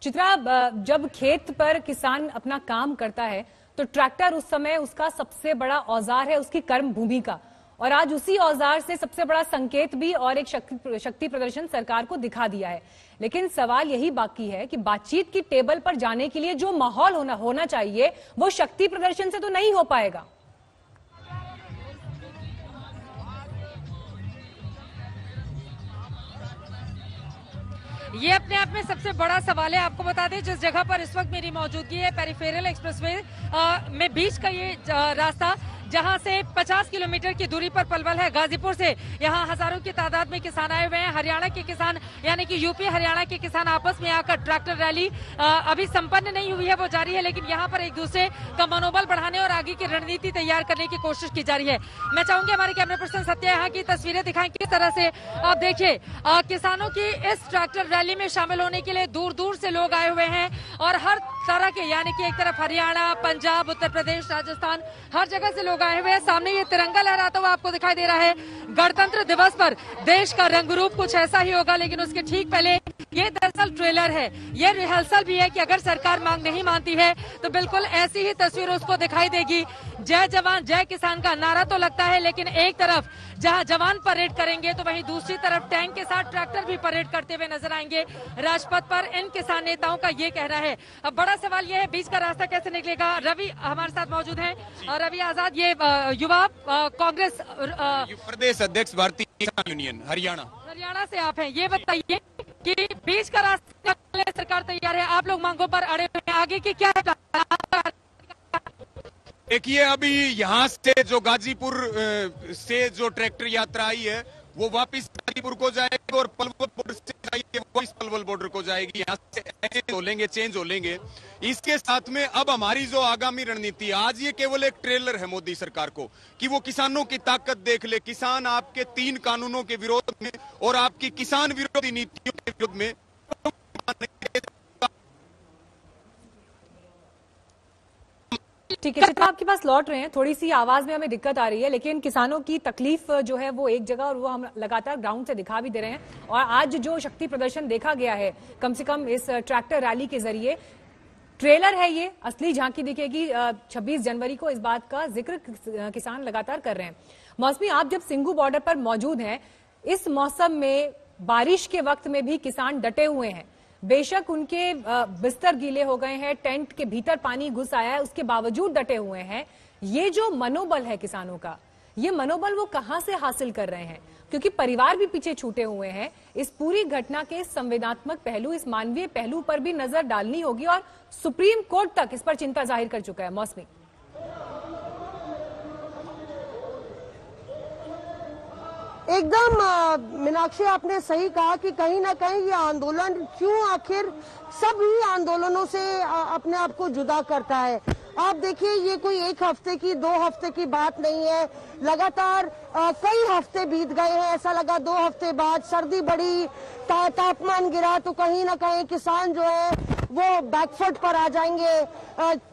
चित्रा, जब खेत पर किसान अपना काम करता है तो ट्रैक्टर उस समय उसका सबसे बड़ा औजार है, उसकी कर्म भूमि का। और आज उसी औजार से सबसे बड़ा संकेत भी और एक शक्ति प्रदर्शन सरकार को दिखा दिया है। लेकिन सवाल यही बाकी है कि बातचीत की टेबल पर जाने के लिए जो माहौल होना चाहिए वो शक्ति प्रदर्शन से तो नहीं हो पाएगा। ये अपने आप में सबसे बड़ा सवाल है। आपको बता दें, जिस जगह पर इस वक्त मेरी मौजूदगी है, पेरिफेरल एक्सप्रेसवे में बीच का ये रास्ता, जहां से 50 किलोमीटर की दूरी पर पलवल है। गाजीपुर से यहाँ हजारों की तादाद में किसान आए हुए हैं। हरियाणा के किसान, यानी कि यूपी हरियाणा के किसान आपस में आकर ट्रैक्टर रैली अभी संपन्न नहीं हुई है, वो जारी है। लेकिन यहाँ पर एक दूसरे का मनोबल बढ़ाने और आगे की रणनीति तैयार करने की कोशिश की जा रही है। मैं चाहूंगी हमारे कैमरा पर्सन सत्या यहाँ की तस्वीरें दिखाएं, किस तरह से आप देखिए किसानों की इस ट्रैक्टर रैली में शामिल होने के लिए दूर दूर से लोग आए हुए हैं। और हर तरह के, यानी कि एक तरफ हरियाणा, पंजाब, उत्तर प्रदेश, राजस्थान, हर जगह से लोग आए हुए हैं। सामने ये तिरंगा लहराता हुआ आपको दिखाई दे रहा है। गणतंत्र दिवस पर देश का रंग रूप कुछ ऐसा ही होगा, लेकिन उसके ठीक पहले ये दरअसल ट्रेलर है, ये रिहर्सल भी है कि अगर सरकार मांग नहीं मानती है तो बिल्कुल ऐसी ही तस्वीर उसको दिखाई देगी। जय जवान जय किसान का नारा तो लगता है, लेकिन एक तरफ जहां जवान परेड करेंगे तो वहीं दूसरी तरफ टैंक के साथ ट्रैक्टर भी परेड करते हुए नजर आएंगे राजपथ पर। इन किसान नेताओं का ये कहना है। अब बड़ा सवाल ये है, बीच का रास्ता कैसे निकलेगा। रवि हमारे साथ मौजूद हैं, रवि आजाद, ये युवा कांग्रेस प्रदेश अध्यक्ष भारतीय किसान यूनियन हरियाणा से आप हैं। ये बताइए कि बीच का रास्ता सरकार तैयार है, आप लोग मांगों पर अड़े हुए हैं, आगे की क्या है? देखिए, अभी यहाँ से जो गाजीपुर से जो ट्रैक्टर यात्रा आई है वो वापस गाजीपुर को जाएगी और पलवल बॉर्डर से जाएगी, वापस पलवल बॉर्डर को जाएगी। यहाँ से चेंज हो लेंगे। इसके साथ में अब हमारी जो आगामी रणनीति, आज ये केवल एक ट्रेलर है मोदी सरकार को कि वो किसानों की ताकत देख ले। किसान आपके 3 कानूनों के विरोध में और आपकी किसान विरोधी नीतियों के विरोध में ठीक है चित्रा, आपके पास लौट रहे हैं। थोड़ी सी आवाज में हमें दिक्कत आ रही है, लेकिन किसानों की तकलीफ जो है वो एक जगह और वो हम लगातार ग्राउंड से दिखा भी दे रहे हैं। और आज जो शक्ति प्रदर्शन देखा गया है, कम से कम इस ट्रैक्टर रैली के जरिए, ट्रेलर है ये, असली झांकी दिखेगी 26 जनवरी को। इस बात का जिक्र किसान लगातार कर रहे हैं। मौसमी, आप जब सिंघू बॉर्डर पर मौजूद हैं, इस मौसम में बारिश के वक्त में भी किसान डटे हुए हैं। बेशक उनके बिस्तर गीले हो गए हैं, टेंट के भीतर पानी घुस आया है, उसके बावजूद डटे हुए हैं। ये जो मनोबल है किसानों का, ये मनोबल वो कहां से हासिल कर रहे हैं? क्योंकि परिवार भी पीछे छूटे हुए हैं। इस पूरी घटना के संवेदनात्मक पहलू, इस मानवीय पहलू पर भी नजर डालनी होगी और सुप्रीम कोर्ट तक इस पर चिंता जाहिर कर चुका है। मौसमी, एकदम मीनाक्षी, आपने सही कहा कि कहीं ना कहीं ये आंदोलन क्यों आखिर सभी आंदोलनों से अपने आप को जुदा करता है। आप देखिए, ये कोई 1 हफ्ते की 2 हफ्ते की बात नहीं है। लगातार कई हफ्ते बीत गए हैं। ऐसा लगा 2 हफ्ते बाद सर्दी बढ़ी, तापमान गिरा तो कहीं ना कहीं किसान जो है वो बैकफुट पर आ जाएंगे।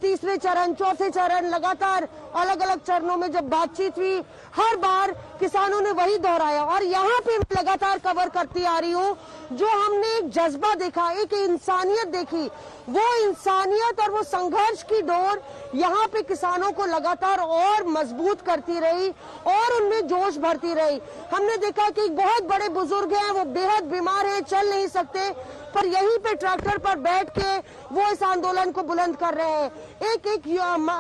तीसरे चरण, चौथे चरण, लगातार अलग अलग चरणों में जब बातचीत हुई, हर बार किसानों ने वही दोहराया। और यहाँ पे मैं लगातार कवर करती आ रही हूँ, जो हमने एक जज्बा देखा, एक इंसानियत देखी, वो इंसानियत और वो संघर्ष की डोर यहाँ पे किसानों को लगातार और मजबूत करती रही और उनमें जोश भरती रही। हमने देखा कि बहुत बड़े बुजुर्ग हैं, वो बेहद बीमार हैं, चल नहीं सकते, पर यहीं पे ट्रैक्टर पर बैठ के वो इस आंदोलन को बुलंद कर रहे हैं। एक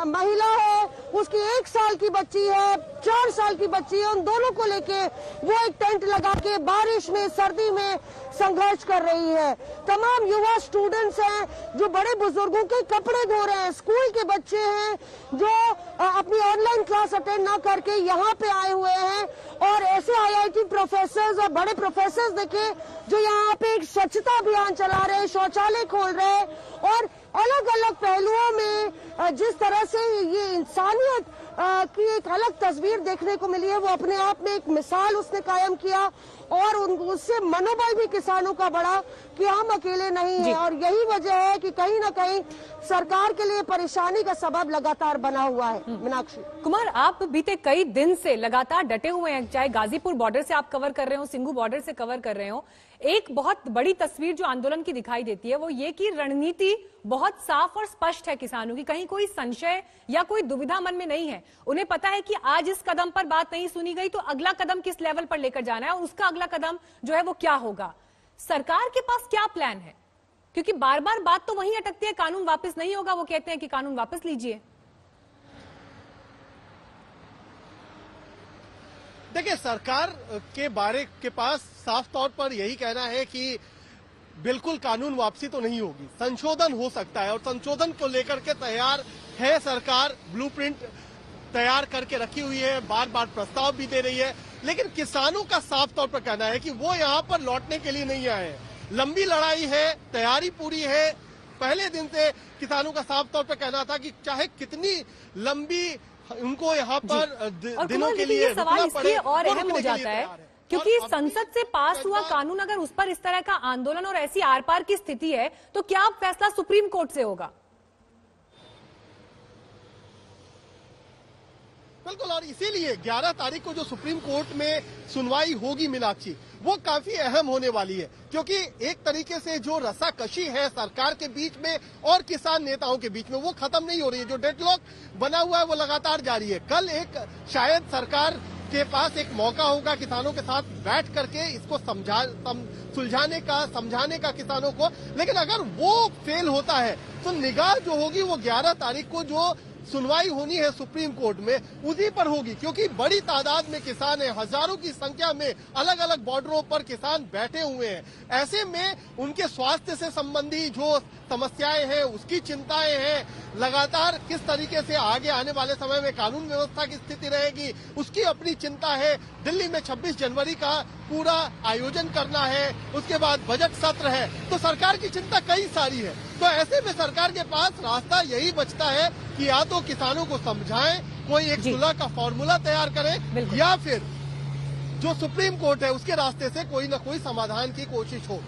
महिला है, उसकी 1 साल की बच्ची है, 4 साल की बच्ची है, उन दोनों को लेके वो एक टेंट लगा के बारिश में, सर्दी में संघर्ष कर रही है। तमाम युवा स्टूडेंट्स हैं जो बड़े बुजुर्गों के कपड़े धो रहे हैं, स्कूल के बच्चे हैं जो अपनी ऑनलाइन क्लास अटेंड ना करके यहाँ पे आए हुए हैं। और ऐसे IIT प्रोफेसर्स और बड़े प्रोफेसर्स देखे जो यहाँ पे एक स्वच्छता अभियान चला रहे हैं, शौचालय खोल रहे हैं और अलग अलग पहलुओं में जिस तरह से ये इंसानियत की एक अलग तस्वीर देखने को मिली है, वो अपने आप में एक मिसाल उसने कायम किया। और उससे मनोबल भी किसानों का बढ़ा कि हम अकेले नहीं हैं। और यही वजह है कि कहीं ना कहीं सरकार के लिए परेशानी का सबब लगातार बना हुआ है। मीनाक्षी कुमार, आप बीते कई दिन से लगातार डटे हुए हैं, चाहे गाजीपुर बॉर्डर से आप कवर कर रहे हो, सिंघू बॉर्डर से कवर कर रहे हो। एक बहुत बड़ी तस्वीर जो आंदोलन की दिखाई देती है वो ये कि रणनीति बहुत साफ और स्पष्ट है किसानों की, कहीं कोई संशय या कोई दुविधा मन में नहीं है। उन्हें पता है कि आज इस कदम पर बात नहीं सुनी गई तो अगला कदम किस लेवल पर लेकर जाना है और उसका अगला कदम जो है वो क्या होगा। सरकार के पास क्या प्लान है, क्योंकि बार बार बात तो वहीं अटकती है, कानून वापस नहीं होगा, वो कहते हैं कि कानून वापस लीजिए। देखिए, सरकार के पास साफ तौर पर यही कहना है कि बिल्कुल कानून वापसी तो नहीं होगी, संशोधन हो सकता है और संशोधन को लेकर के तैयार है सरकार, ब्लूप्रिंट तैयार करके रखी हुई है, बार बार प्रस्ताव भी दे रही है। लेकिन किसानों का साफ तौर पर कहना है कि वो यहाँ पर लौटने के लिए नहीं आए हैं। लंबी लड़ाई है, तैयारी पूरी है। पहले दिन से किसानों का साफ तौर पर कहना था कि चाहे कितनी लंबी उनको यहाँ पर दिनों के लिए सवाल इसलिए और अहम हो जाता है क्योंकि संसद से पास हुआ कानून अगर उस पर इस तरह का आंदोलन और ऐसी आर पार की स्थिति है तो क्या फैसला सुप्रीम कोर्ट से होगा? बिल्कुल, और इसीलिए 11 तारीख को जो सुप्रीम कोर्ट में सुनवाई होगी मीनाक्षी, वो काफी अहम होने वाली है, क्योंकि एक तरीके से जो रस्साकशी है सरकार के बीच में और किसान नेताओं के बीच में वो खत्म नहीं हो रही है। जो डेडलॉक बना हुआ है वो लगातार जारी है। कल एक शायद सरकार के पास एक मौका होगा किसानों के साथ बैठ करके इसको सुलझाने का, समझाने का किसानों को। लेकिन अगर वो फेल होता है तो निगाह जो होगी वो 11 तारीख को जो सुनवाई होनी है सुप्रीम कोर्ट में उसी पर होगी, क्योंकि बड़ी तादाद में किसान हैं, हजारों की संख्या में अलग अलग बॉर्डरों पर किसान बैठे हुए हैं। ऐसे में उनके स्वास्थ्य से संबंधी जो समस्याएं हैं, उसकी चिंताएं हैं, लगातार किस तरीके से आगे आने वाले समय में कानून व्यवस्था की स्थिति रहेगी उसकी अपनी चिंता है। दिल्ली में 26 जनवरी का पूरा आयोजन करना है, उसके बाद बजट सत्र है, तो सरकार की चिंता कई सारी है। तो ऐसे में सरकार के पास रास्ता यही बचता है कि या तो किसानों को समझाएं, कोई एक सुलह का फॉर्मूला तैयार करें, या फिर जो सुप्रीम कोर्ट है उसके रास्ते से कोई न कोई समाधान की कोशिश हो।